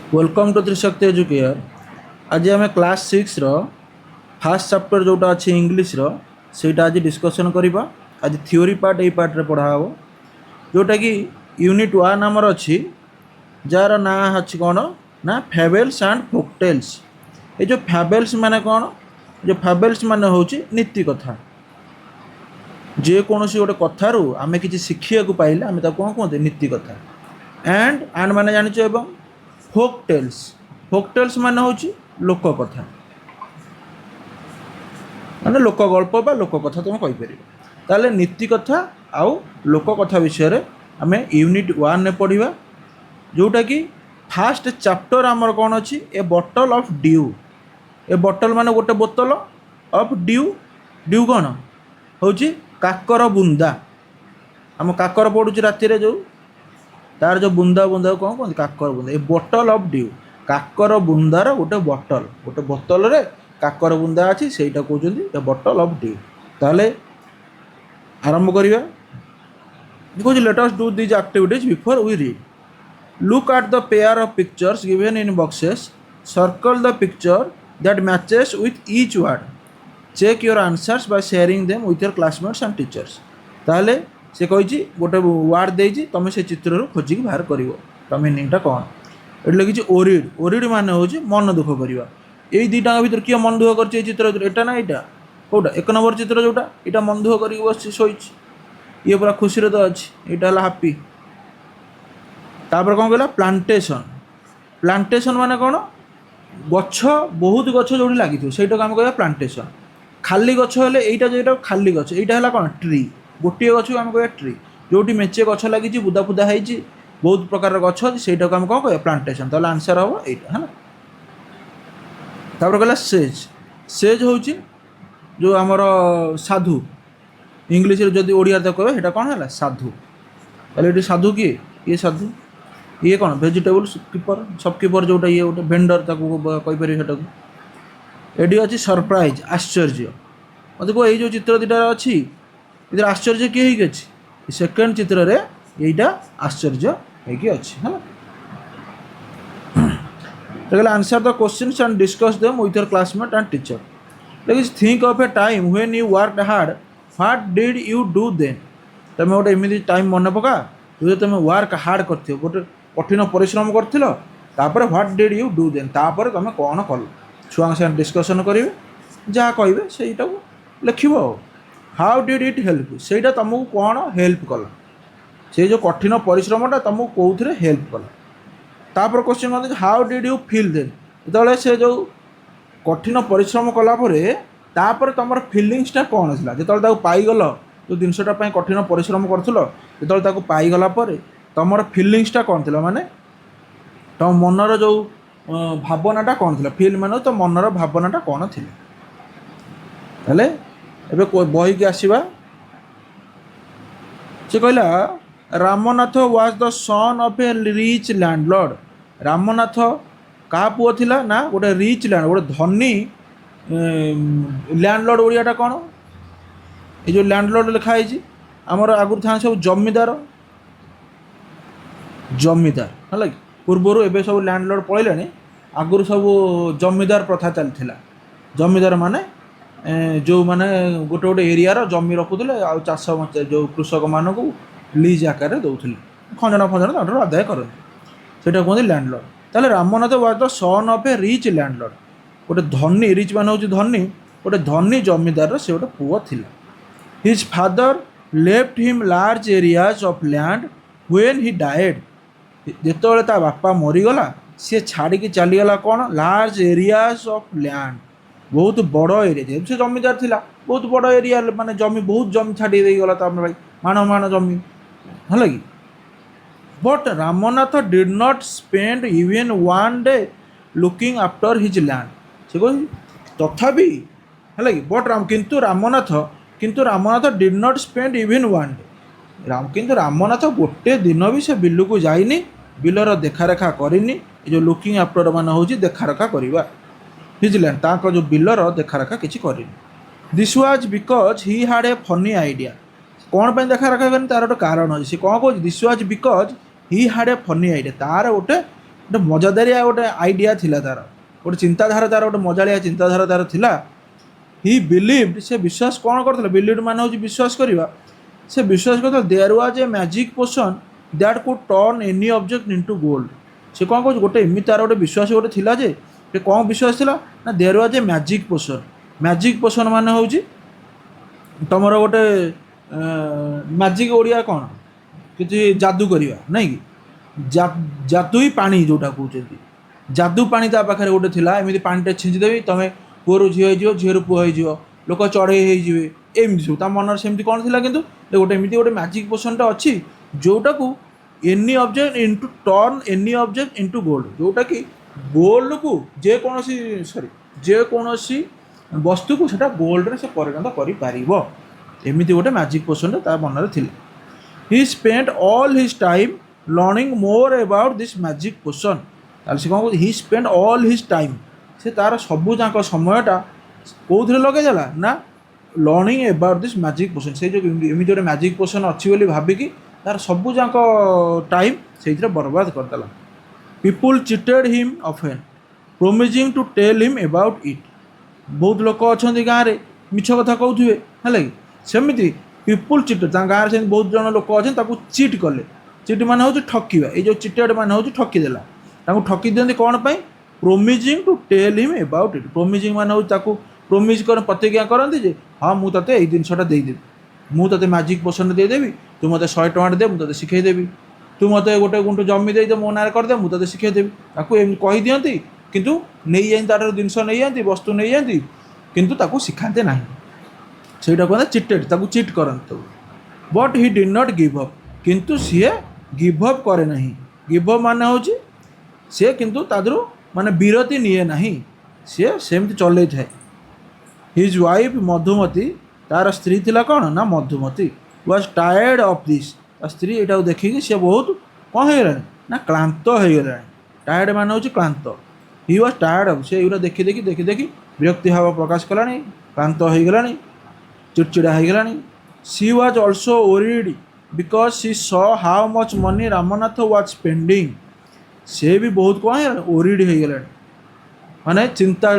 Welcome to Trishakti educare. आज आम class 6 रो fast chapter जोटा अच्छी इंग्लीश रो सेटा आज डिस्कशन करवा। आज थ्योरी पार्ट ए पार्ट रे पढ़ा हो जोटा कि यूनिट 1 आमर अच्छी जार ना अच्छी कौन ना फैबल्स एंड फोकटेल्स। ये जो फैबल्स माने कौन, जो फैबल्स माने होची नीति कथा। जे कौन सी गोटे कथारू आम कि शिखा पाइले आम कौन कहते नीति कथा। एंड माने जानिଛ एवं फोकटेल्स। फोकटेल्स माने होची लोक कथा, माने लोक गल्प बा लोक कथा तुम कहि परिबो। ताले नीति कथा आउ लोक कथा विषय रे आमे यूनिट 1 ने पढ़िबा, जोटा कि फास्ट चैप्टर आमर कौन अच्छी a bottle of dew. A bottle माने गोटे बोतल ऑफ ड्यू। ड्यू कौन होची काकर बुंदा। आम काकर पड़ुची राति रे जो तार जो बुंदा बुंदा कौन कहते काकर बुंदा। ए बॉटल ऑफ ड्यू काकर बुंदार गोटे बॉटल, गोटे बोतल रे काकर बुंदा अच्छी सेटा कहते ए बॉटल ऑफ ड्यू। ताले आरंभ करिया। because let us do these activities before we read. Look at the pair of pictures given in boxes. Circle the picture that matches with each word. Check your answers by sharing them with your classmates and teachers. ताले से कही गोटे ward देजी तुम से चित्र खोजिक बाहर कर मीनिंगटा कौन। ये लगी ओरिड। ओरिड मान हूँ मन दुख करवा। यही दुईटा भर किए मन दुख कर चित्र एटा ना यहाँ कौटा एक नंबर चित्र जोटा यहाँ मन दुख कर बस शोच ये पूरा खुशी तो अच्छी यहाँ है हापी। तापर कौन कहला प्लांटेशन। प्लांटेशन माने कौन गछ बहुत गछ जो लगी से आम कह प्लांटेशन। खाली गछ हेले एटा जो खाली गछ यहाँ है कौन ट्री। गोटे गछ आम कह ट्री जोटी मेचे गछ लगी बुदा फुदा है बहुत प्रकार गछ अच्छी से आम कौन कह प्लांटेशन। तो आंसर हम यहाँ है। तापर कहला सेज। सेज हूँ जो आमर साधु इंग्लीश जदि ओडिया तो कह यहाँ कौन है साधु। ताले ये साधु किए ये साधु ये कौन वेजिटेबल कीपर शॉपकीपर जोटा ये गोटे भेंडर कहीपर ये अच्छी सरप्राइज आश्चर्य। मत कह ये जो चित्र दुटा अच्छी इधर आश्चर्य किए ही अच्छी सेकेंड चित्र रे यहीटा आश्चर्य है अच्छी है। तो answer the questions and discuss them with your classmate and teacher. लेकिन think of a time when you worked hard what did you do then. तुम गोटे एमती टाइम मन पका जो तुम वर्क हार्ड कर गोटे कठिन परिश्रम कर what did you do then तापर तुम कौन कल। छुआ साथ डिस्कसन करेंगे जहाँ कहे से लिख। हाउ डिड इट हेल्प सेटा तुमको कौन हेल्प कला से जो कठिन परिश्रमटा तुमको कौन हेल्प कला। तापर क्वेश्चन कहते how did you feel then जो से जो कठिन परिश्रम कलापर तापर तुम फिलिंगसटा कौन आसला जो पाईगल जो जिनसटा कठिन परिश्रम कर जो पाईगला तुम फिलिंगसटा कौन थी माने तुम मनर जो भावनाटा कौन थी फिल मान तो मनर भावनाटा कौन थी। हेले एबे बही की आसवा से कहला Ramnath was the son of A rich landlord. Ramnath क्या पुओ थिला ना गोटे रिच लैंड गोटे धनी लैंडलॉर्ड ओडियाटा कौन ये जो लैंडलॉर्ड लिखाई आमर आगुरी था सब जमीदार जमीदार है पूर्वर एवं सब लैंडलॉर्ड पलैले आगुरी सब जमीदार प्रथा चलता। जमीदार माने जो माने गोटे गोटे एरिया जमी रखुले आ चाष जो कृषक मान को लीज आकार दौले खंजना फंजना आदाय करते कहते लैंडलॉर्ड। ताले Ramnath was the son of A rich landlord गोटे धनी रिच मान हूँ धनी गोटे धनी जमीदार से गोटे पुओ थिला। His father left him large areas of land when he died. जिते ता बापा मरीगला सी छाड़ी चलीगला कौन लार्ज एरियाज ऑफ लैंड बहुत बड़ एरिया से जमीदार थिला बहुत बड़ एरिया माने जमी बहुत जमी छाड़ी देगला भाई मान मान जमी है कि। But Ramnath did not spend even one day looking after his land से कह तथापि है कि बट किंतु Ramnath did not spend even one day किंतु रामनाथ गोटे दिन भी से बिल को जाइनी बिलर देखारेखा करनी जो लुकिंग आफ्टर मान हूँ देखारेखा करवा हिज लैंड ताक जो बिलर देखारेखा किसी कर। दिस वाज बिकज ही हाड ए फनी आइडिया। कौन पर देखारेखा कर तार गोटे कारण अच्छे सी कौन कह दिस वाज बिकज ही हाड ए फनी आइडिया तार गोटे गोटे मजादारिया गोटे आइडिया थिला तार गोटे चिंताधारा तार गोटे मजालिया चिंताधारा तार थिला ही बिलीव्ड से विश्वास कौन करता बिलीव्ड मान हूँ विश्वास करवा से विश्वास करता there was a magic potion that could turn any object into gold से कौन कह गोटे एमती तार गोटे विश्वास गोटे थिला जे कौन विश्वास थिला ना there was a magic potion मान हूँ तुमर गोटे मैजिक ओडिया कौन कि जादू करवा नहीं कि जादुई पानी जोटा कहते जादू पानी ता पाखे गोटे थिला एमती पानीटा छींचदेवी तुम पुअरु झील हो झील पुआ हो लोक चढ़ई होते एमती सब मन सेमती कौन थी कि गोटे एमती गोटे मैजिक पोषनटा अच्छी जोटा को any object into turn any object into gold जोटा कि गोल्ड को जेकोसी सॉरी जेकोसी वस्तु को सेटा गोल्ड रे से परिणत कर एमती गोटे मैजिक पोषनटा ता मन थी ही spent all his time learning more about this magic पोषन से कौन ही स्पेंट ऑल हिज टाइम से तार सबूक समयटा कौन लगेदेला ना लर्निंग अबाउट दिस मैजिक पोषन से जो एमती गोटे मैजिक पोषन अच्छी बोली भाविकी तार सबूक टाइम से बर्बाद करदेला people cheated him often promising to tell him about it बहुत लोक अच्छा गाँव में मिछ कथा कहते है कि सेमती पीपुल चिटेड गाँव में बहुत जन लोक अच्छा चिट कले चिट मान हूँ ठकिवा ये जो चिटेड मान हूँ ठकीदेला ठकी दिखती कौन पर promising to tell him about it promising मान हूँ प्रोमिज कर प्रतिज्ञा करती जे हाँ मुझे ये जिनसा देदेवी मुझे मैजिक पोषण देदेवी तू मत 100 टଙ୍କା दे मुझे शिखेदेवी तू मत गोटे गुंटू जमी दे मो ना करदे मुझे शिखेदेवी कही दिखती किंतु नहीं जाती तार जिनस नहीं जाती वस्तु नहीं जाती किंतु शिखाते ना से कहते चिटेड चिट करते but he did not give up किंतु सी गिव अप करे नहीं गिव अप मान हूँ सी किंतु तादरू माने विरति निए नहीं सी सेमती चल थाए हिज वाइफ मधुमती तार स्त्री थिला कौन ना Madhumati was tired of this स्त्री यहाँ देखिकी सी बहुत कौन हो ना क्लांत हो गला टायर्ड मान हूँ क्लांत ही वाज टायर्ड ऑफ से यहाँ देखी देखी देखी देखी विरक्ति भाव प्रकाश कलानी क्लांत हो गलानी चिड़चिड़ा हो गलानी she was also worried because she saw how much money Ramnath was spending से भी बहुत कौन है ओरिड हो गला माने चिंता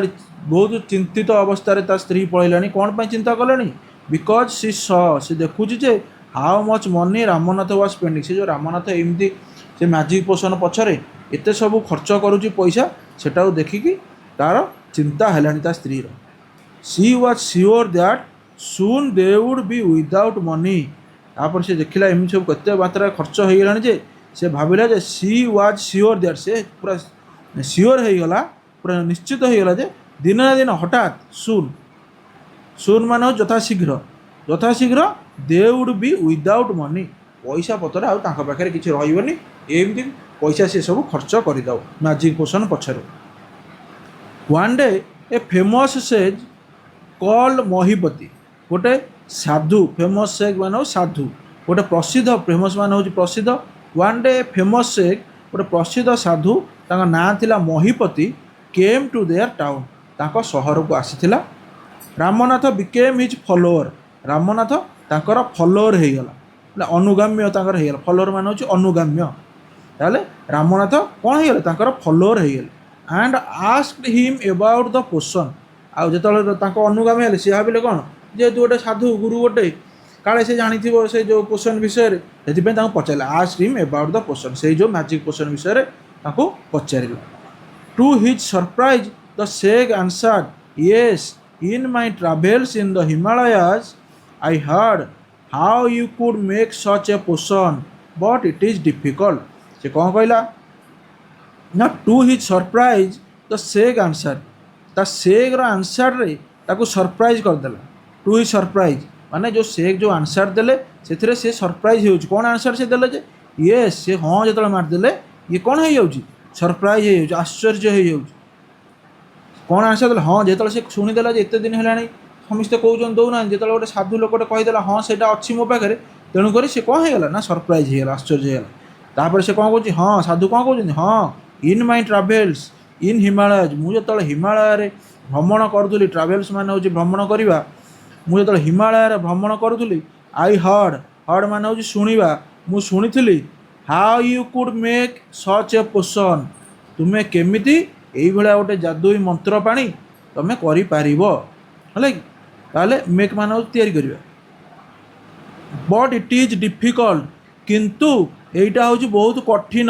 बहुत चिंतित अवस्था स्त्री पलैलानी कौन पर चिंता कलानी बिकज सी सॉ से देखुची जे how much money Ramnath was spending से जो रामनाथ एमती से मैजिक पोषण पछरे एत सब खर्च करुच्ची पैसा सेटा देखिकी तार चिंता है स्त्री she was sure that soon they would be without money तापर से देखला एम सब केते मात्रा खर्च हो गलानी जे से भाविला जे सी वाज श्योर दैट से पूरा श्योर हो गला पूरा निश्चित हो गला जे दिन ना दिन हठात सुन मान यथाशीघ्र they would be without money पैसा पतर आउ पाखे किसी रही एमती पैसा से सब खर्च करदे मैजिक पोषण पछरे one day a famous sage called Mahipati गोटे साधु फेमस सेज मान साधु गोटे प्रसिद्ध फेमस मान हूँ प्रसिद्ध वन डे फेमस सेज गोटे प्रसिद्ध साधु ना थिला Mahipati came to their town ताको सहर को आसीथिला Ramnath became his follower Ramnath तांकर फॉलोअर हो गला अनुगाम्य तांकर हो गला फॉलोअर मान हूँ अनुगाम्य ताले रामनाथ कौन हो गला फॉलोअर हो गले and asked him about the पोषण आउ जो अनुगामी हेले सी भाविले कौन जेहेतु गोटे साधु गुरु गोटे काले से जानी से जो पोषण विषय से पचारे asked him about the potion से जो मैजिक पोषण विषय पचारे to his surprise the sage answered yes in my travels in the Himalayas I heard how you could make such a potion but it is difficult से कौन कहला ना to his surprise the सेग answer ता सेग रो answer रे ताको surprise करदेला to his surprise माने जो सेग जो आंसर देले से सरप्राइज हो कौन आंसर से देले जे ये से हाँ जो मारदेले ये कौन हो सरप्राइज हो आश्चर्य हो कौन आंसर देला हाँ जो से शुणीदेला एत दिन है समस्ते कौन दौना जो गोटे साधु लोकटे कहीदेला हाँ से अच्छी मो पाखे तेणुक सी कौन होगा ना सरप्राइज होगा आश्चर्य होगा तापर से कौन कह हाँ साधु कौन कहते हाँ इन माई ट्राभेल्स इन हिमालय मुझे हिमालय भ्रमण करुली ट्राभेल्स मान हूँ भ्रमण करवा मुझे हिमालय भ्रमण करुली आई हर्ड मान हूँ शुणा मुझे how you could make such a potion तुमे केमिति एई भलिया गोटे जादुई मंत्र पाणी तुमे करि पारिबो हले ताले मेक माने तैयारी करिबा बट इट इज डिफिकल्ट किंतु एइटा होची बहुत कठिन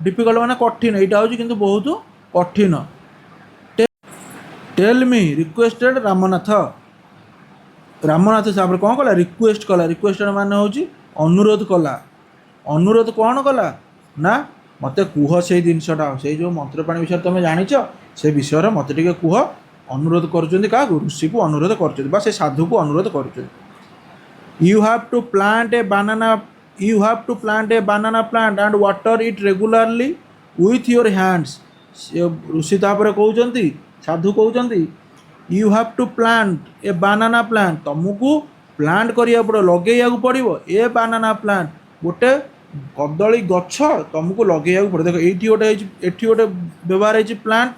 डिफिकल्ट माने कठिन एइटा होची किंतु बहुत कठिन tell me requested Ramnath Ramnath सापर कौन कला रिक्वेस्टेड माने होची अनुरोध कला अनुरोध कौन कला ना मते कुह से जिनसटा से जो मंत्रपाणी विषय तुम जानिच से विषय मते टिके कुह अनुरोध करुचंदी का ऋषि को अनुरोध करुचंदी बा से साधु को अनुरोध करुचंदी you have to plant a banana plant and water it regularly with your hands ऋषि तापर कहउचंदी साधु कहउचंदी you have to plant a banana plant तुमको प्लांट करिया पड़ो लगेया पड़ो ए बनाना प्लांट गोटे कदली गछ तुमको लगेया पड़े देख एठी गोटे व्यवहार है प्लांट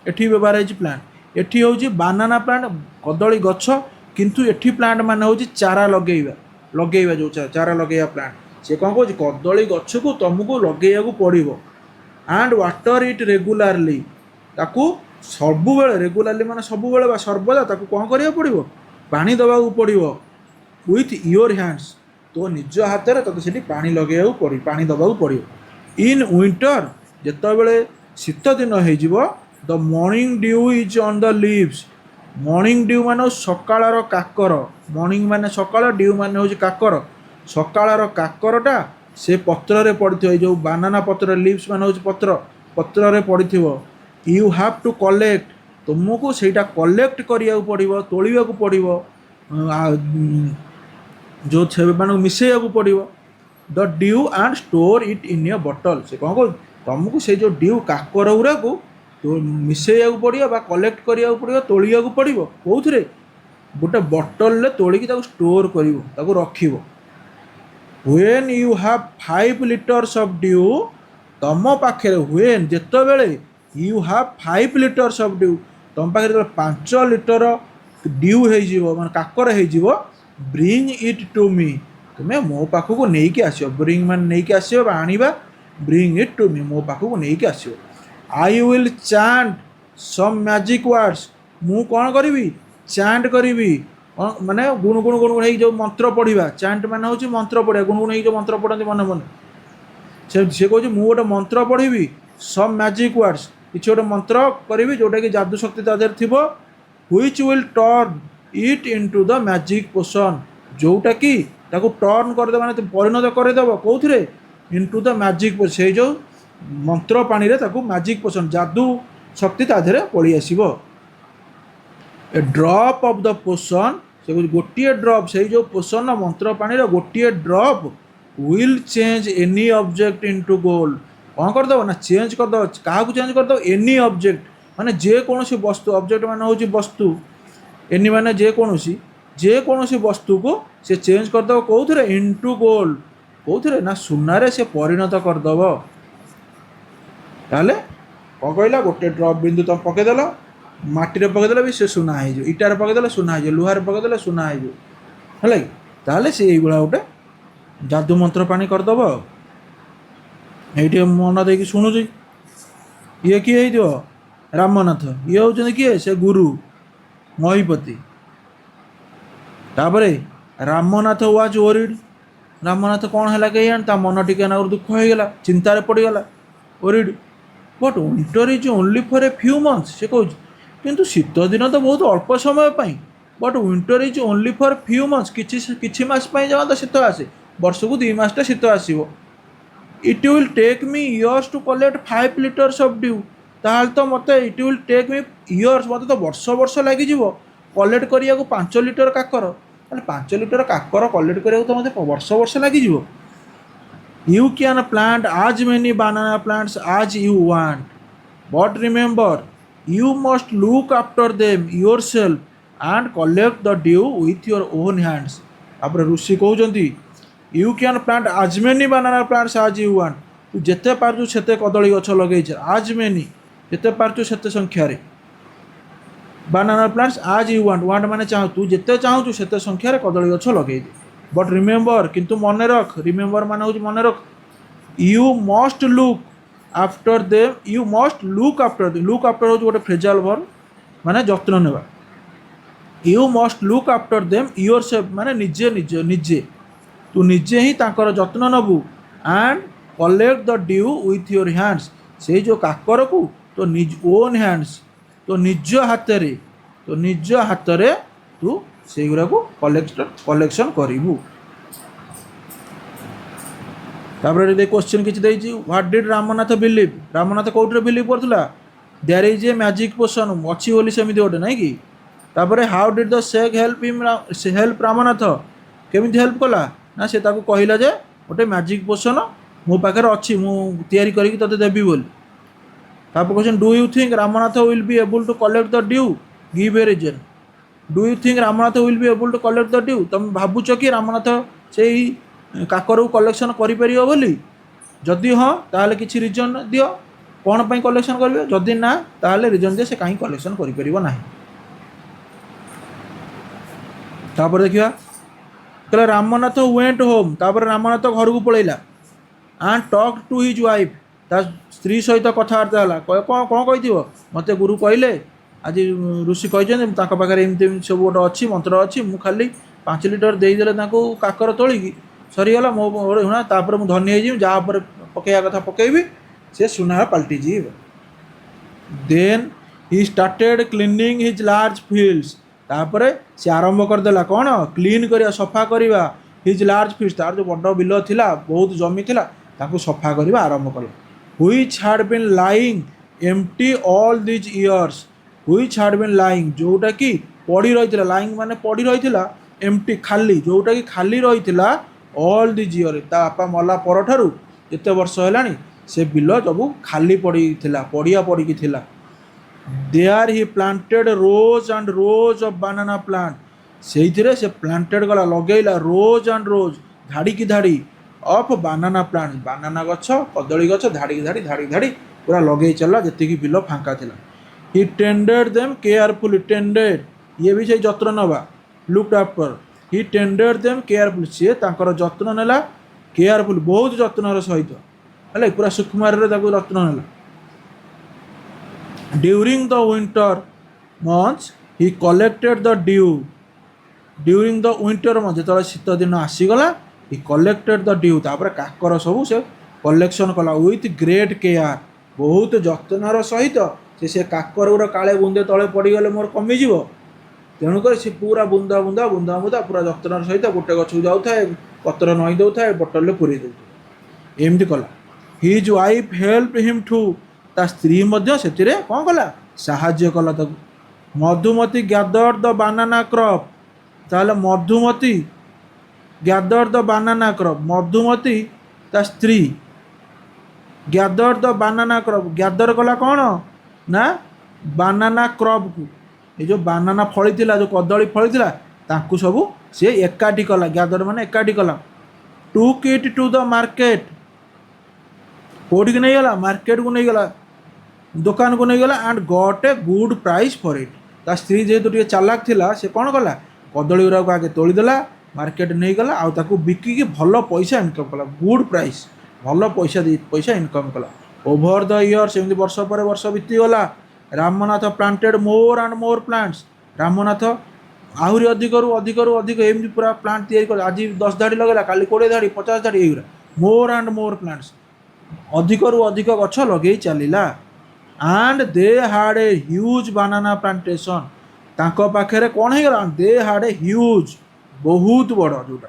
एठी व्यवहार है प्लांट एठी होची बनाना प्लांट कदली गछ किंतु एठी प्लांट माने होची चारा लगेଇବା जो चारा लगेया प्लांट से कौन कहूँ कदली गछ को तुमको लगेया पड़ो एंड वाटर इट रेगुलरली ताकू सबु बेले रेगुलरली माने सबु बेले बा सर्वदा ताकू कौन करिया पड़ो पानी दबा पड़ो विथ योर हैंड्स तो निज हाथ में तो सीठी पानी लगे पड़ पानी दबा पड़ो इन विंटर जिते बड़े शीत दिन हो the morning due is on the leaves morning due माने सकाळर काकर मॉर्निंग माने सकाळ ड्यू माने हो काकर सकाळर काकरटा से पत्र रे पड़िथो जो बानाना पत्र लीव्स माने हो पत्र पत्र रे पड़िथो यू हैव टू कलेक्ट तुमको सेटा कलेक्ट करिया पड़ो तोलिया पड़ो जो छे मान मिसेया पड़ो the dew and store it in a bottle से कौन कह तुमको से जो ड्यू काकर गुरा को तो मिसेया पड़ो बा कलेक्ट करिया पड़ो तोलिया पड़ो कौन गोटे बटल तोलिकी स्टोर कर रखिब when you have 5 litres of dew तुम पाखे व्हेन जिते बेले you have 5 litres of dew तुम पाखे 5 लीटर ड्यू हो मान काकर हो ब्रिंग इट टू मी तुम्हें मो पाखक नहीं आस ब्रिंग मान नहीं आस आनिबा ब्रिंग इट टू मी मो पाखक नहीं आस I will chant some magic words मु कौन करी चैंट करी माने गुणगुण गुणगुण जो मंत्र पढ़ा चैंट मान हूँ मंत्र पढ़ा गुणगुण जो मंत्र पढ़ते मन मन से कहूँ मुझे गोटे मंत्र पढ़ी सम मैजिक वर्ड्स किसी गोटे मंत्र करी जोटा कि जादू शक्ति तादेह थी which will turn it into the magic potion जोटा कि ताको टर्न करदे माने परिणत करदेव कौन इनटू द मैजिक पोशन से जो मंत्र पानी रे ताको मैजिक पोशन जादू शक्ति तादेह पड़ी आसो ए ड्रॉप ऑफ द पोशन से गोटे ड्रॉप से जो पोशन मंत्र पानी रे गोटे drop will change any object into gold कौन करदेव ना चेंज करदेव क्या चेंज करदेव एनी ऑब्जेक्ट माने जे कौन वस्तु ऑब्जेक्ट मान हूँ वस्तु एनी माने जे कौन वस्तु को से चेंज करदेव कौन इनटू गोल्ड कौन ना सुनारे से परिणत करदेव ताले कौन कहला गोटे ड्रॉप बिंदु तुम पकईदेल माटी पकईदेले भी से सुना हो इटार पकईदेले सुना हो लुहार पकईदेले सुना हो ताले से ये गोटे जादू मंत्र पानी करदेव ये मन दे शुणुच ये किए हो रामनाथ ये हूँ किए से गुरु महिपति तापरे रामनाथ वाज ओरिड रामनाथ कौन है कहीं मन टिके ना दुख होगा चिंतार पड़गला worried but winter is only for a few months से कह किंतु शीत दिन तो बहुत अल्प समय but winter is only for few months किछि मास जमा तो शीत आसे वर्ष को 2 मासटा शीत आसो it will take me years to collect 5 litres of dew ताल तो मत it will take me years मत तो वर्ष वर्ष लगे कलेक्ट करिया 5 लीटर काकर 5 लीटर काकर कलेक्ट करिया तो मत वर्ष वर्ष लगे you can plant as many banana plants as you want but remember you must look after them yourself and collect the dew with your own hands आप ऋषि कहते you can plant as many banana plants as you want तू जिते पार्चु सेते कदली गछ लगे आज many जिते पार्चु सेते संख्यार बनाना प्लांट्स आज यू वांट माने चाहू तू जिते चाहूँ सेते संख्यार कदली गछ लगे बट रिमेंबर किंतु मन रख रिमेंबर मान हूँ मन रख you must look after them you must look after them look after हूँ गोटे फ्रेजाल वर्ब माने जत्न नेबा you must look after them yourself माने निजे निजे निजे तू निजे ही तांकर जत्न नबू and collect the dew with your hands से जो काकर को तो निज ओन हैंड्स तो निज हाथ रे तू से गुरा को कलेक्शन करिवु तापर दे क्वेश्चन किछि देइछि what did Ramnath believe Ramnath कोउठरे बिलीव करथुला there is a magic potion अछि बोली सेमिति गोटे नै कि तापर how did the sage help Ramnath केमिति हेल्प कला ना से ताको कहिला जे गोटे मैजिक पोशन मो पाखरे अछि मु तयारी करिक तते देबी बोली तापर question do you think Ramnath will be able to collect the dew give a reason do you think Ramnath will be able to collect the dew तुम भावुच कि रामनाथ से काकर को कलेक्शन करिपरियो बोली जदि हाँ ताहले किछि रीजन दियो कौन पई कलेक्शन करिवे जदि ना ताहले रीजन दे से काई कलेक्शन करिपरियो नाही तापर देखिया कहला रामनाथ वेंट होम तापर रामनाथ घर को पळैला and talk to his wife ता स्त्री सहित कथबार्ता है कौन कौन कही मत गुरु कहले आज ऋषि कहते पाखे एमती सब गोटे अच्छी मंत्र अच्छी मु खाली 5 लिटर देदेले काकर तोलिकी सरीगला मो हुणा तापर मु धनी हो जहाँ पकड़ा कथा पकेबी से सुना पलटि जीव then he started cleaning his large fields तापर से आरंभ करदेला कौन क्लीन करिया सफा करिवा हिज लार्ज फील्ड्स तार जो बड़ बिल थिला बहुत जमी थिला ताकू सफा करिवा आरंभ कला which had been lying empty all these years which had been lying जोटा कि पड़ी रही lying माने पड़ी रही empty खाली जोटा कि खाली रही all these years ता आपा मला पर ठारू एते वर्ष हेलानी से बिल सब खाली पड़ी पड़िया पड़ी की थिला there he planted rows and rows of banana plant सेइथिरे से planted गला लगेला rows and rows धाड़ी की धाड़ी ऑफ बानाना प्लांट बानाना गछ कदली गछ धाड़ी धाड़ी धाड़ी धाड़ी पूरा लगे चला जति की बिल फांका थिला ही टेंडेड देम केयरफुली टेंडेड ये भी से जत्न नबा looked after he tended them carefully से तांकर जत्न नेला केयरफुल बहुत जत्नर सहित हले पूरा सुकुमार रे ताको जत्न नेला during the winter months he collected the dew during the winter month जेतले शीत दिन आसीगला ही कलेक्टेड द ड्यू तापर काकर सब से कलेक्शन कला विथ ग्रेट केयर बहुत जत्नर सहित से काकर गुरा काले बुंदे तले पड़गले मोर कमिज तेणुक से पूरा बुंदा बुंदा बुंदा बुंदा पूरा जत्नर सहित गोटे गछ जाऊे पत्र नई दौए बोटल पूरी दे एमती कला his wife help him to ता स्त्री से कौन कला साहाय्य कला Madhumati gather the banana crop ताले Madhumati gather the banana crop Madhumati ता स्त्री gather the banana crop gather कला कौन ना बानाना क्रॉप को ये जो बानाना फली थिला जो कदली फली थिला ताकू सब से एकाठी कला गैदर माने एकाठी कला took it to the market कोठी नहीं गला मार्केट को नहीं गला दुकान को नहीं गला and got a good price for it ता स्त्री जेहेतु टे चालाक थिला से कौन कला कदली गुरा को आगे तोड़ीदेला मार्केट नहीं गला आउ ताकू बिकिकी भल पैसा इनकम कला गुड प्राइस भल पैसा इनकम कला ओभर द इयर्स एमती वर्ष पर वर्ष बीतीगला Ramnath planted more and more plants Ramnath आहरी अधिक अधिक एमती पूरा प्लांट तैयारी कर आज 10 धाड़ी लगेगा काली 20 धाड़ी 50 धाड़ी ये मोर एंड मोर प्लांट्स अधिक अधिक गछ लगे चलला एंड दे हाड ए ह्यूज बानाना प्लांटेशन तांको पाखे कौन हो गला दे हाड ए ह्यूज बहुत बड़ जोटा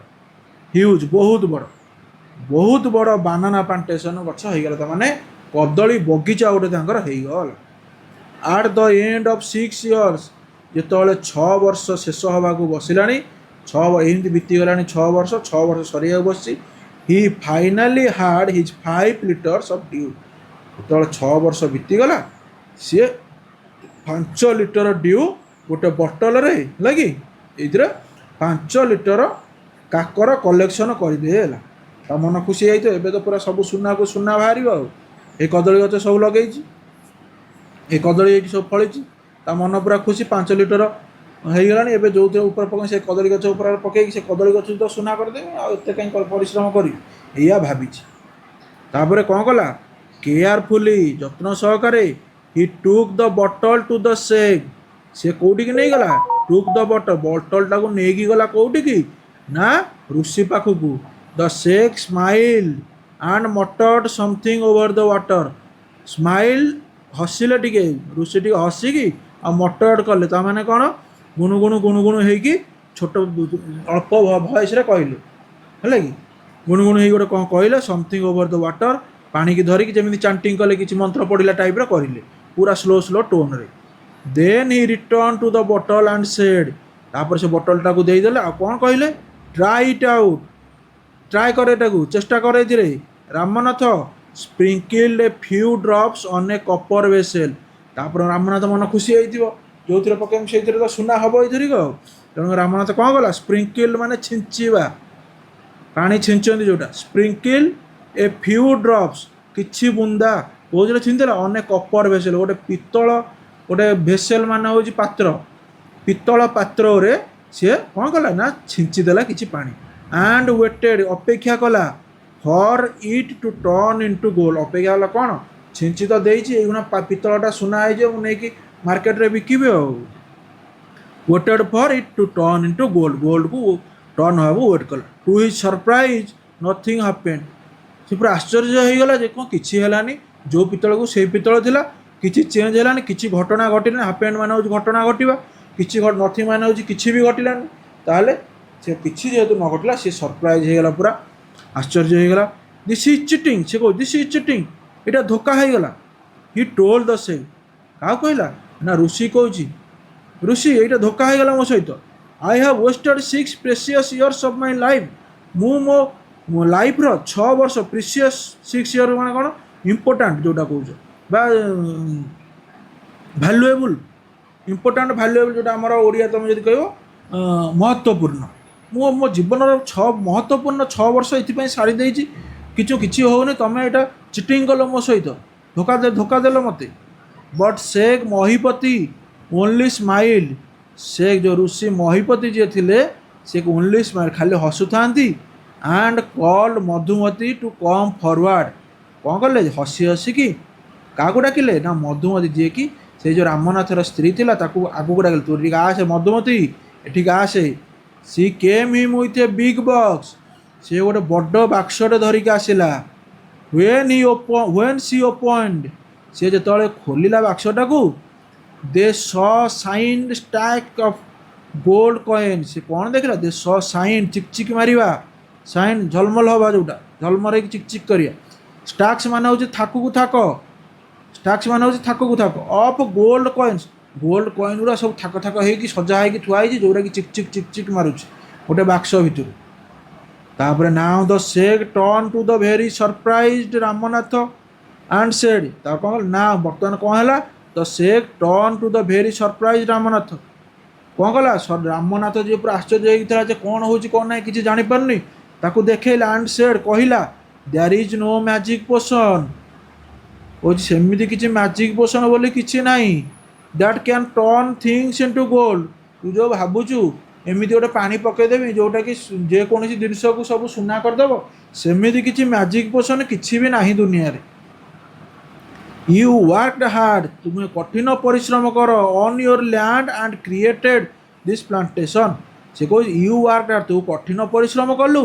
ह्यूज बहुत बड़ बानाना प्लांटेशन गछ हो गला माने कदली बगीचा गोटे तांकर हो गला at the end of 6 years जिते 6 वर्ष शेष हवा को बसला 6 एमती बीतीगला 6 वर्ष सरिया बस ही फाइनाली हाड हिज 5 लिटर्स ऑफ ड्यू जो 6 वर्ष बीतीगला सी 5 लिटर ड्यू गोटे बोतल रे लगी ये 5 लिटर काकर कलेक्शन करदेला ता मन खुशी जाइए एबे तो पूरा सब सुना को सुना बाहर ये कदली गच सब लगे ये कदली ये सब फली ता मन पूरा खुशी 5 लिटर हो गला एबे जो ऊपर पक से कदली गच ऊपर पकई से कदली गच तो सुना करदे आ एते कहीं परिश्रम करी या भाभी तापर कौन कला କେୟାରଫୁଲି ଯତ୍ନ ସହକାରେ ହି ଟୁକ୍ ଦ ବଟଲ ଟୁ ଦ ସେକ୍, ସେ କେଉଁଠିକି ନେଇଗଲା, ଟୁକ୍ ଦ ବଟଲଟାକୁ ନେଇକି ଗଲା କେଉଁଠିକି ନା ଋଷି ପାଖକୁ। The sage smile and muttered something over the water, smile ହସିଲେ ଟିକେ, ଋଷି ଟିକେ ହସିକି ଆଉ ମଟର୍ଡ କଲେ, ତାମାନେ କ'ଣ ଗୁଣୁଗୁଣୁ ହେଇକି ଛୋଟ ଅଳ୍ପ ଭଏସ୍ରେ କହିଲେ, ହେଲା କି ଗୁଣୁଗୁଣୁ ହେଇକି ଗୋଟେ କ'ଣ କହିଲେ, ସମଥିଙ୍ଗ ଓଭର ଦ ୱାଟର, ପାଣିକି ଧରିକି ଯେମିତି ଚାଣ୍ଟିଂ କଲେ କିଛି ମନ୍ତ୍ର ପଢ଼ିଲା ଟାଇପ୍ର କହିଲେ, ପୁରା ସ୍ଲୋ ଟୋନ୍ରେ। Then he return to the bottle and said, ତାପରେ ସେ ବଟଲଟାକୁ ଦେଇଦେଲେ ଆଉ କ'ଣ କହିଲେ, ଟ୍ରାଏ ଇଟ୍ ଆଉଟ୍, ଟ୍ରାଏ କରେ ଏଟାକୁ, ଚେଷ୍ଟା କରେ ଏଥିରେ Ramnath, sprinkled a few drops on a copper vessel, ତାପରେ ରାମନାଥ ମନ ଖୁସି ହେଇଥିବ, ଯେଉଁଥିରେ ପକେଇବି ସେଇଥିରେ ତ ସୁନା ହେବ ଏଇଥିରିକ ଆଉ। ତେଣୁ ରାମନାଥ କ'ଣ କଲା, ସ୍ପ୍ରିଙ୍କିଲ୍ ମାନେ ଛିଞ୍ଚିବା, ପାଣି ଛିଞ୍ଚନ୍ତି ଯେଉଁଟା, ସ୍ପ୍ରିଙ୍କିଲ୍ ଏ ଫ୍ୟୁ ଡ୍ରପ୍ସ, କିଛି ବୁନ୍ଦା କେଉଁଥିରେ ଛିଞ୍ଚିଲା, ଅନ୍ ଏ କପର ଭେସେଲ୍, ଗୋଟେ ପିତ୍ତଳ, ଗୋଟେ ଭେସେଲ୍ ମାନେ ହେଉଛି ପାତ୍ର, ପିତ୍ତଳ ପାତ୍ରରେ ସିଏ କ'ଣ କଲା ନା ଛିଞ୍ଚିଦେଲା କିଛି ପାଣି। ଆଣ୍ଡ ୱେଟେଡ୍, ଅପେକ୍ଷା କଲା, for it to turn into gold, ଅପେକ୍ଷା କଲା କ'ଣ, ଛିଞ୍ଚି ତ ଦେଇଛି, ଏଇଗୁଣା ପିତ୍ତଳଟା ସୁନା ହେଇଯିବ, ମୁଁ ନେଇକି ମାର୍କେଟରେ ବିକିବି ଆଉ। Waited for it to turn into gold, ଗୋଲ୍ଡକୁ ଟର୍ନ ହେବାକୁ ୱେଟ୍ କଲା। To his surprise nothing happened, ସେ ପୁରା ଆଶ୍ଚର୍ଯ୍ୟ ହେଇଗଲା ଯେ କ'ଣ କିଛି ହେଲାନି, ଯେଉଁ ପିତ୍ତଳକୁ ସେଇ ପିତ୍ତଳ ଥିଲା, କିଛି ଚେଞ୍ଜ ହେଲାନି, କିଛି ଘଟଣା ଘଟିଲାନି, ହାପେଣ୍ଡ ମାନେ ହେଉଛି ଘଟଣା ଘଟିବା, କିଛି ନଥିଙ୍ଗ ମାନେ ହେଉଛି କିଛି ବି ଘଟିଲାନି। ତାହେଲେ ସେ କିଛି ଯେହେତୁ ନ ଘଟିଲା, ସେ ସରପ୍ରାଇଜ୍ ହେଇଗଲା, ପୁରା ଆଶ୍ଚର୍ଯ୍ୟ ହେଇଗଲା। ଦିସ୍ ଇଜ୍ ଚିଟିଂ, ସେ କହୁଛି ଦିସ୍ ଇଜ୍ ଚିଟିଂ, ଏଇଟା ଧୋକା ହେଇଗଲା। ହି ଟୋଲ୍ଡ ଦ ସେମ୍, କାହାକୁ କହିଲା ନା ଋଷି କହୁଛି, ଋଷି ଏଇଟା ଧୋକା ହେଇଗଲା ମୋ ସହିତ। I have wasted 6 precious years of my life, ମୁଁ ମୋ ଲାଇଫ୍ର 6 ବର୍ଷ, ପ୍ରିସିୟସ୍ 6 ଇୟର୍ ମାନେ କ'ଣ, ଇମ୍ପୋର୍ଟାଣ୍ଟ ଯେଉଁଟା କହୁଛ, ବା ଭ୍ୟାଲୁଏବୁଲ୍, ଇମ୍ପୋର୍ଟାଣ୍ଟ ଭ୍ୟାଲୁଏବୁଲ୍ ଯେଉଁଟା ଆମର ଓଡ଼ିଆ ତୁମେ ଯଦି କହିବ ମହତ୍ତ୍ୱପୂର୍ଣ୍ଣ, ମୁଁ ମୋ ଜୀବନର ମହତ୍ତ୍ୱପୂର୍ଣ୍ଣ 6 ବର୍ଷ ଏଥିପାଇଁ ସାରି ଦେଇଛି, କିଛି ହେଉନି, ତୁମେ ଏଇଟା ଚିଟିଂ କଲ ମୋ ସହିତ, ଧୋକା ଦେଲ ମୋତେ। ବଟ୍ ସେକ୍ ମହିପତି ଓନ୍ଲି ସ୍ମାଇଲ୍, ସେ ଯେଉଁ ଋଷି ମହିପତି ଯିଏ ଥିଲେ, ସେ ଓନ୍ଲି ସ୍ମାଇଲ୍, ଖାଲି ହସୁଥାନ୍ତି। And called Madhumati to come forward, କ'ଣ କଲେ, ହସିକି କାହାକୁ ଡାକିଲେ ନା ମଧୁମତି, ଯିଏକି ସେ ଯେଉଁ ରାମନାଥର ସ୍ତ୍ରୀ ଥିଲା, ତାକୁ ଆଗକୁ ଡାକିଲେ, ତୁ ଟିକେ ଆସେ ମଧୁମତି, ଏଠିକି ଆସେ। ସି କେମ୍ ହିମ୍ ୱିଥ୍ ଏ ବିଗ୍ ବକ୍ସ, ସେ ଗୋଟେ ବଡ଼ ବାକ୍ସଟେ ଧରିକି ଆସିଲା। ହ୍ୱେନ୍ ସି ଓପନ୍ଡ, ସେ ଯେତେବେଳେ ଖୋଲିଲା ବାକ୍ସଟାକୁ, they saw shine stack of gold coin, ସେ କ'ଣ ଦେଖିଲା, ଦେ ସ ସାଇନ୍, ଚିକ୍ ମାରିବା, ସାଇନ୍ ଝଲମଲ ହେବା, ଯେଉଁଟା ଝଲମଲ ହେଇକି ଚିକ୍ କରିବା, ଷ୍ଟାକ୍ସ ମାନେ ହେଉଛି ଥାକକୁ ଥାକ, ଷ୍ଟାକ୍ସ ମାନେ ହେଉଛି ଥାକକୁ ଥାକ, of gold coins, gold coin ଗୁଡ଼ା ସବୁ ଥାକ ହେଇକି ସଜା ହେଇକି ଥୁଆ ହେଇଛି, ଯେଉଁଟାକି ଚିକ୍ ମାରୁଛି ଗୋଟେ ବାକ୍ସ ଭିତରୁ। ତାପରେ now the sage turn to the very surprised Ramnath and said, ତାକୁ କ'ଣ କଲା ନା ବର୍ତ୍ତମାନ କ'ଣ ହେଲା, the sage turn to the very surprise Ramnath, କ'ଣ କଲା, ରାମନାଥ ଯିଏ ପୁରା ଆଶ୍ଚର୍ଯ୍ୟ ହେଇଥିଲା ଯେ କ'ଣ ହେଉଛି କ'ଣ ନାହିଁ କିଛି ଜାଣିପାରୁନି, ତାକୁ ଦେଖେଇଲା। ଆଣ୍ଡ ସେଡ୍, କହିଲା, ଦେୟାର ଇଜ୍ ନୋ ମ୍ୟାଜିକ୍ ପୋସନ୍, କହୁଛି ସେମିତି କିଛି ମ୍ୟାଜିକ୍ ପୋସନ୍ ବୋଲି କିଛି ନାହିଁ, that can turn things into gold, ତୁ ଯେଉଁ ଭାବୁଛୁ ଏମିତି ଗୋଟେ ପାଣି ପକାଇଦେବି ଯେଉଁଟାକି ଯେକୌଣସି ଜିନିଷକୁ ସବୁ ସୁନା କରିଦେବ, ସେମିତି କିଛି ମ୍ୟାଜିକ୍ ପୋସନ୍ କିଛି ବି ନାହିଁ ଦୁନିଆରେ। ୟୁ ୱାର୍କଡ୍ ହାର୍ଡ଼, ତୁମେ କଠିନ ପରିଶ୍ରମ କର, on your land and created this plantation, ସେ କହୁଛି ୟୁ ୱାର୍କଡ୍ ହାର୍ଡ଼, ତୁ କଠିନ ପରିଶ୍ରମ କଲୁ,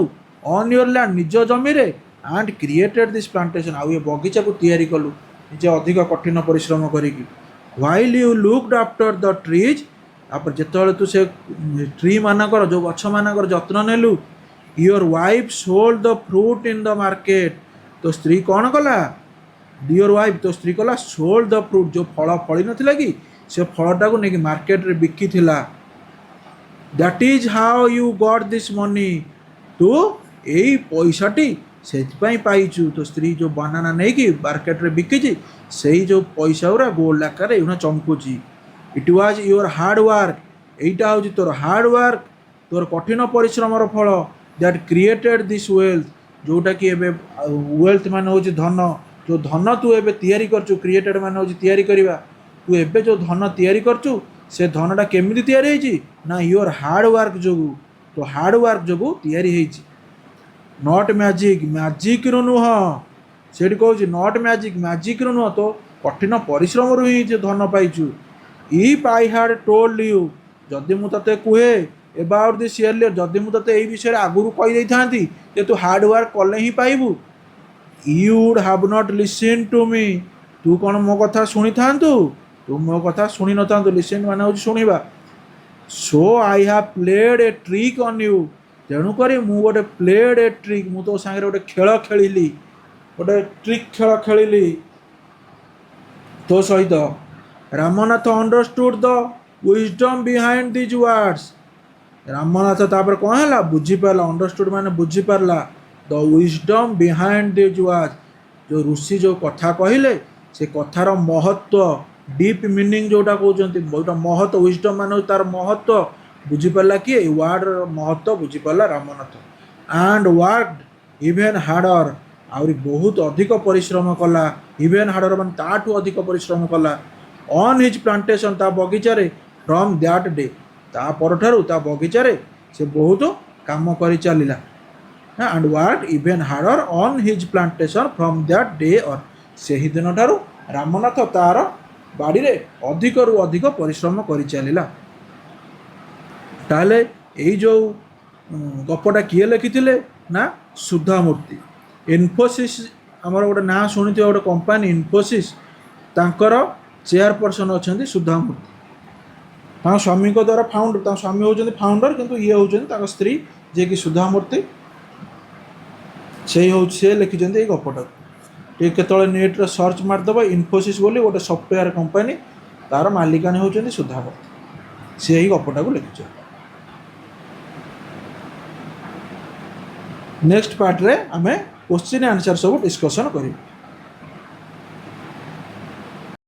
ଅନ୍ ୟୋର୍ ଲ୍ୟାଣ୍ଡ, ନିଜ ଜମିରେ, ଆଣ୍ଡ କ୍ରିଏଟେଡ୍ ଦିସ୍ ପ୍ଲାଣ୍ଟେସନ୍, ଆଉ ଏ ବଗିଚାକୁ ତିଆରି କଲୁ ନିଜେ ଅଧିକ କଠିନ ପରିଶ୍ରମ କରିକି। While you looked after the trees, ତାପରେ ଯେତେବେଳେ ତୁ ସେ ଟ୍ରି ମାନଙ୍କର, ଯେଉଁ ଗଛମାନଙ୍କର ଯତ୍ନ ନେଲୁ, your wife sold the fruit in the market, ତୋ ସ୍ତ୍ରୀ କ'ଣ କଲା, ଡିୟର୍ ୱାଇଫ୍, ତୋ ସ୍ତ୍ରୀ କଲା ସୋଲ୍ଡ ଦ ଫ୍ରୁଟ୍, ଯେଉଁ ଫଳ ଫଳି ନଥିଲା କି ସେ ଫଳଟାକୁ ନେଇକି ମାର୍କେଟରେ ବିକିଥିଲା। That is how you got this money, ତୁ ଏଇ ପଇସାଟି ସେଥିପାଇଁ ପାଇଛୁ, ତୋ ସ୍ତ୍ରୀ ଯେଉଁ ବାନାନା ନେଇକି ମାର୍କେଟରେ ବିକିଛି, ସେଇ ଯେଉଁ ପଇସା ଗୁଡ଼ା ଗୋଲ୍ଡ ଆକାରରେ ଏଇଗୁଣା ଚମକୁଛି। It was your hard work, ଏଇଟା ହେଉଛି ତୋର ହାର୍ଡ଼ ୱାର୍କ, ତୋର କଠିନ ପରିଶ୍ରମର ଫଳ। ଦ୍ୟାଟ୍ କ୍ରିଏଟେଡ୍ ଦିସ୍ ୱେଲ୍ଥ, ଯେଉଁଟାକି ଏବେ ୱେଲ୍ଥ ମାନେ ହେଉଛି ଧନ, ଯେଉଁ ଧନ ତୁ ଏବେ ତିଆରି କରୁଛୁ, କ୍ରିଏଟେଡ୍ ମାନେ ହେଉଛି ତିଆରି କରିବା, ତୁ ଏବେ ଯେଉଁ ଧନ ତିଆରି କରୁଛୁ, ସେ ଧନଟା କେମିତି ତିଆରି ହେଇଛି ନା ୟୁଅର୍ ହାର୍ଡ଼ ୱାର୍କ ଯୋଗୁଁ, ତୋ ହାର୍ଡ଼ ୱାର୍କ ଯୋଗୁଁ ତିଆରି ହେଇଛି। ନଟ୍ ମ୍ୟାଜିକ୍, ମ୍ୟାଜିକ୍ରୁ ନୁହଁ, ସେଠି କହୁଛି ନଟ୍ ମ୍ୟାଜିକ୍, ମ୍ୟାଜିକ୍ରୁ ନୁହଁ, ତ କଠିନ ପରିଶ୍ରମରୁ ହିଁ ଯେ ଧନ ପାଇଛୁ। If I had told you, ଯଦି ମୁଁ ତତେ କୁହେ ଏବାଉଟ୍ ଦିସ୍ ଏର୍ଲିୟର୍, ଯଦି ମୁଁ ତତେ ଏଇ ବିଷୟରେ ଆଗରୁ କହିଦେଇଥାନ୍ତି ଯେ ତୁ ହାର୍ଡ଼ ୱାର୍କ କଲେ ହିଁ ପାଇବୁ, you would have not listen to me, ତୁ କ'ଣ ମୋ କଥା ଶୁଣିଥାନ୍ତୁ? ତୁ ମୋ କଥା ଶୁଣି ନଥାନ୍ତୁ। ଲିସନ୍ ମାନେ ହେଉଛି ଶୁଣିବା। So I have played a trick on you, ତେଣୁକରି ମୁଁ ଗୋଟେ ପ୍ଲେଡ୍ ଏ ଟ୍ରିକ୍, ମୁଁ ତୋ ସାଙ୍ଗରେ ଗୋଟେ ଖେଳ ଖେଳିଲି, ଗୋଟେ ଟ୍ରିକ୍ ଖେଳ ଖେଳିଲି ତୋ ସହିତ। ରାମନାଥ ଅଣ୍ଡରଷ୍ଟୁଡ୍ ଦ wisdom behind these words, Ramnath ତାପରେ କ'ଣ ହେଲା? ବୁଝିପାରିଲା। ଅଣ୍ଡରଷ୍ଟୁଡ୍ ମାନେ ବୁଝିପାରିଲା। ଦ ୱିଜଡମ୍ ବିହାଇଣ୍ଡ ଦିଜ୍ ୱାର୍ଡସ୍, ଯେଉଁ ଋଷି ଯେଉଁ କଥା କହିଲେ ସେ କଥାର ମହତ୍ଵ, ଡିପ୍ ମିନିଂ ଯେଉଁଟା କହୁଛନ୍ତି, ଯେଉଁଟା ମହତ୍ଵ, ୱିଜଡମ୍ ମାନେ ହେଉଛି ତା'ର ମହତ୍ଵ ବୁଝିପାରିଲା କିଏ? ଏ ୱାର୍ଡ଼ର ମହତ୍ଵ ବୁଝିପାରିଲା ରାମନାଥ। ଆଣ୍ଡ ୱାର୍କଡ୍ ଇଭେନ୍ ହାର୍ଡର, ଆହୁରି ବହୁତ ଅଧିକ ପରିଶ୍ରମ କଲା। ଇଭେନ୍ ହାର୍ଡର ମାନେ ତାଠୁ ଅଧିକ ପରିଶ୍ରମ କଲା। ଅନ୍ ହିଜ୍ ପ୍ଲାଣ୍ଟେସନ୍, ତା ବଗିଚାରେ। ଫ୍ରମ୍ ଦ୍ୟାଟ୍ ଡେ, ତା ପରଠାରୁ ତା ବଗିଚାରେ ସେ ବହୁତ କାମ କରି ଚାଲିଲା। And worked even harder on his plantation from that day on, ସେହି ଦିନଠାରୁ ରାମନାଥ ତାର ବାଡ଼ିରେ ଅଧିକରୁ ଅଧିକ ପରିଶ୍ରମ କରି ଚାଲିଲା। ତାହେଲେ ଏଇ ଯେଉଁ ଗପଟା କିଏ ଲେଖିଥିଲେ? ନା ସୁଧାମୂର୍ତ୍ତି। ଇନଫୋସିସ୍, ଆମର ଗୋଟେ ନାଁ ଶୁଣିଥିବା ଗୋଟେ କମ୍ପାନୀ ଇନଫୋସିସ୍, ତାଙ୍କର ଚେୟାରପର୍ସନ୍ ଅଛନ୍ତି ସୁଧାମୂର୍ତ୍ତି। ତାଙ୍କ ସ୍ୱାମୀଙ୍କ ଦ୍ୱାରା ଫାଉଣ୍ଡର, ତାଙ୍କ ସ୍ୱାମୀ ହେଉଛନ୍ତି ଫାଉଣ୍ଡର, କିନ୍ତୁ ଇଏ ହେଉଛନ୍ତି ତାଙ୍କ ସ୍ତ୍ରୀ ଯିଏକି ସୁଧାମୂର୍ତ୍ତି। ସେ ଲେଖିଛନ୍ତି ଏଇ ଗପଟାକୁ। ଟିକେ କେତେବେଳେ ନେଟ୍ରେ ସର୍ଚ୍ଚ ମାରିଦେବ, ଇନଫୋସିସ୍ ବୋଲି ଗୋଟେ ସଫ୍ଟୱେୟାର କମ୍ପାନୀ, ତାର ମାଲିକାଣୀ ହେଉଛନ୍ତି ସୁଧାମୂର୍ତ୍ତି। ସେ ଏଇ ଗପଟାକୁ ଲେଖିଛନ୍ତି। ନେକ୍ସଟ ପାର୍ଟରେ ଆମେ କ୍ୱେଶ୍ଚିନ୍ ଆନ୍ସର୍ ସବୁ ଡିସ୍କସନ୍ କରିବୁ।